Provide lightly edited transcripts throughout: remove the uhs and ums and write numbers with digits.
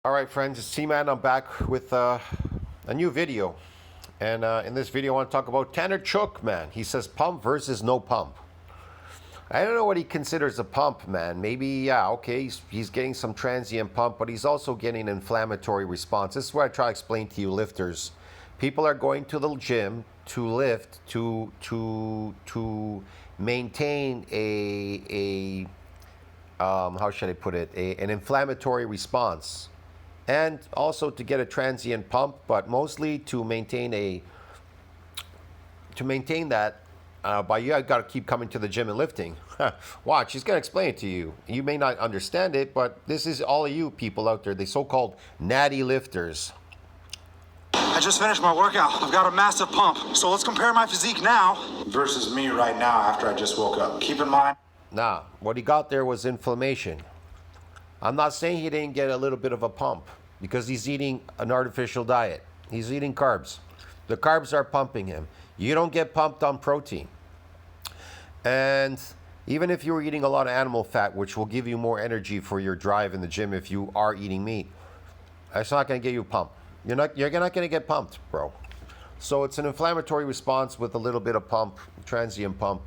All right, friends, it's T-Man. I'm back with a new video. And in this video, I want to talk about Tanner Shuck, man. He says pump versus no pump. I don't know what he considers a pump, man. Maybe, yeah, okay, he's getting some transient pump, but he's also getting an inflammatory response. This is what I try to explain to you lifters. People are going to the gym to lift, to maintain how should I put it, an inflammatory response. And also to get a transient pump, but mostly to maintain that. But you got to keep coming to the gym and lifting. Watch, he's gonna explain it to you. You may not understand it, but this is all of you people out there, the so-called natty lifters. I just finished my workout. I've got a massive pump. So let's compare my physique now versus me right now after I just woke up. Keep in mind. Nah, what he got there was inflammation. I'm not saying he didn't get a little bit of a pump because he's eating an artificial diet. He's eating carbs. The carbs are pumping him. You don't get pumped on protein. And even if you're eating a lot of animal fat, which will give you more energy for your drive in the gym if you are eating meat, that's not going to get you pumped. You're not going to get pumped, bro. So it's an inflammatory response with a little bit of pump, transient pump.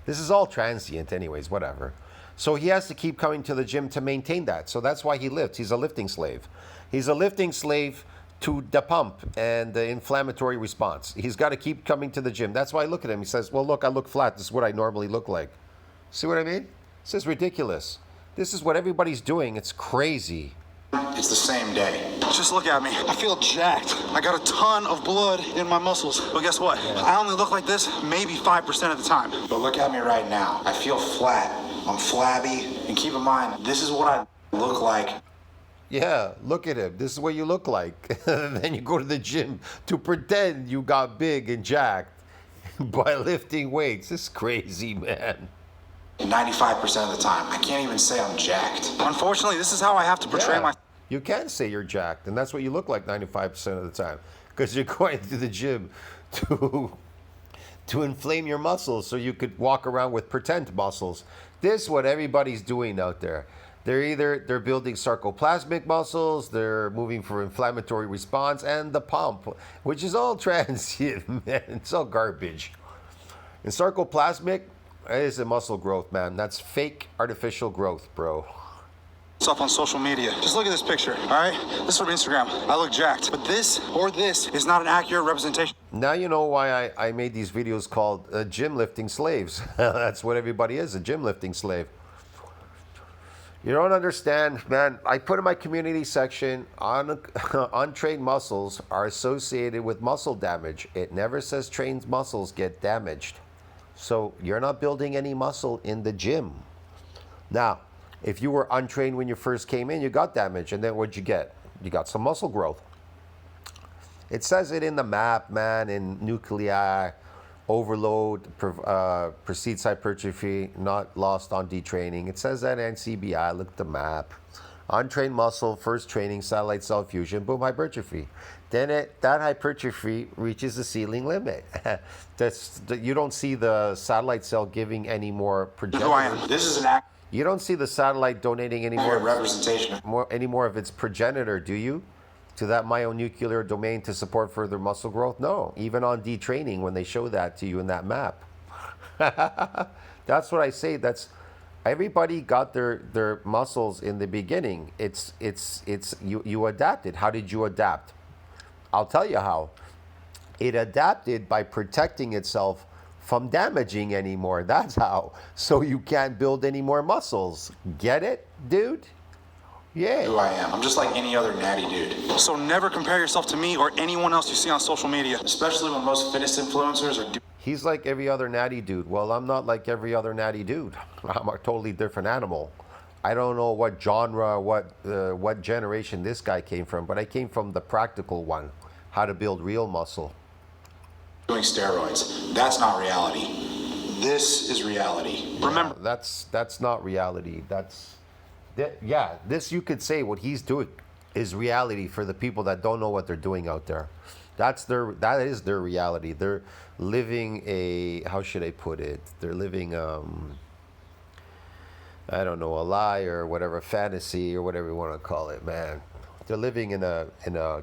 This is all transient anyways, whatever. So he has to keep coming to the gym to maintain that. So that's why he lifts. He's a lifting slave. He's a lifting slave to the pump and the inflammatory response. He's got to keep coming to the gym. That's why I look at him. He says, well, look, I look flat. This is what I normally look like. See what I mean? This is ridiculous. This is what everybody's doing. It's crazy. It's the same day. Just look at me. I feel jacked. I got a ton of blood in my muscles. But guess what? Yeah. I only look like this maybe 5% of the time. But look at me right now. I feel flat. I'm flabby. And keep in mind, this is what I look like. Yeah, look at him. This is what you look like. And then you go to the gym to pretend you got big and jacked by lifting weights. This is crazy, man. 95% of the time. I can't even say I'm jacked. Unfortunately, this is how I have to portray my... You can say you're jacked, and that's what you look like 95% of the time. Because you're going to the gym to inflame your muscles so you could walk around with pretend muscles. This is what everybody's doing out there. They're building sarcoplasmic muscles, they're moving for inflammatory response, and the pump, which is all transient, man. It's all garbage. And sarcoplasmic is a muscle growth, man. That's fake artificial growth, bro. Stuff on social media. Just look at this picture, all right? This is from Instagram. I look jacked. But this is not an accurate representation. Now you know why I made these videos called gym lifting slaves. That's what everybody is, a gym lifting slave. You don't understand, man. I put in my community section, untrained muscles are associated with muscle damage. It never says trained muscles get damaged. So you're not building any muscle in the gym. Now, if you were untrained when you first came in, you got damage, and then what'd you get? You got some muscle growth. It says it in the map, man, in nuclei, overload precedes hypertrophy, not lost on detraining. It says that in CBI, look at the map. Untrained muscle, first training, satellite cell fusion, boom, hypertrophy. Then that hypertrophy reaches the ceiling limit. You don't see the satellite cell giving any more progenitors. Who I am. This is an act. You don't see the satellite donating any more representation. Any more of its progenitor, do you? To that myonuclear domain to support further muscle growth? No. Even on detraining, when they show that to you in that map. That's what I say. That's everybody got their muscles in the beginning. It's you adapted. How did you adapt? I'll tell you how. It adapted by protecting itself from damaging anymore. That's how. So you can't build any more muscles. Get it, dude? Yeah. Who I am. I'm just like any other natty dude. So never compare yourself to me or anyone else you see on social media. Especially when most fitness influencers are... He's like every other natty dude. Well, I'm not like every other natty dude. I'm a totally different animal. I don't know what genre, what generation this guy came from, but I came from the practical one. How to build real muscle. Doing steroids. That's not reality. This is reality. Remember, that's not reality. This you could say what he's doing is reality for the people that don't know what they're doing out there. That is their reality. They're living how should I put it? They're living I don't know, a lie or whatever, fantasy or whatever you want to call it, man. They're living in a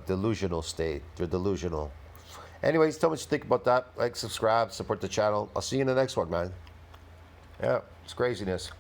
delusional state. They're delusional. Anyways, tell me what you think about that. Like, subscribe, support the channel. I'll see you in the next one, man. Yeah, it's craziness.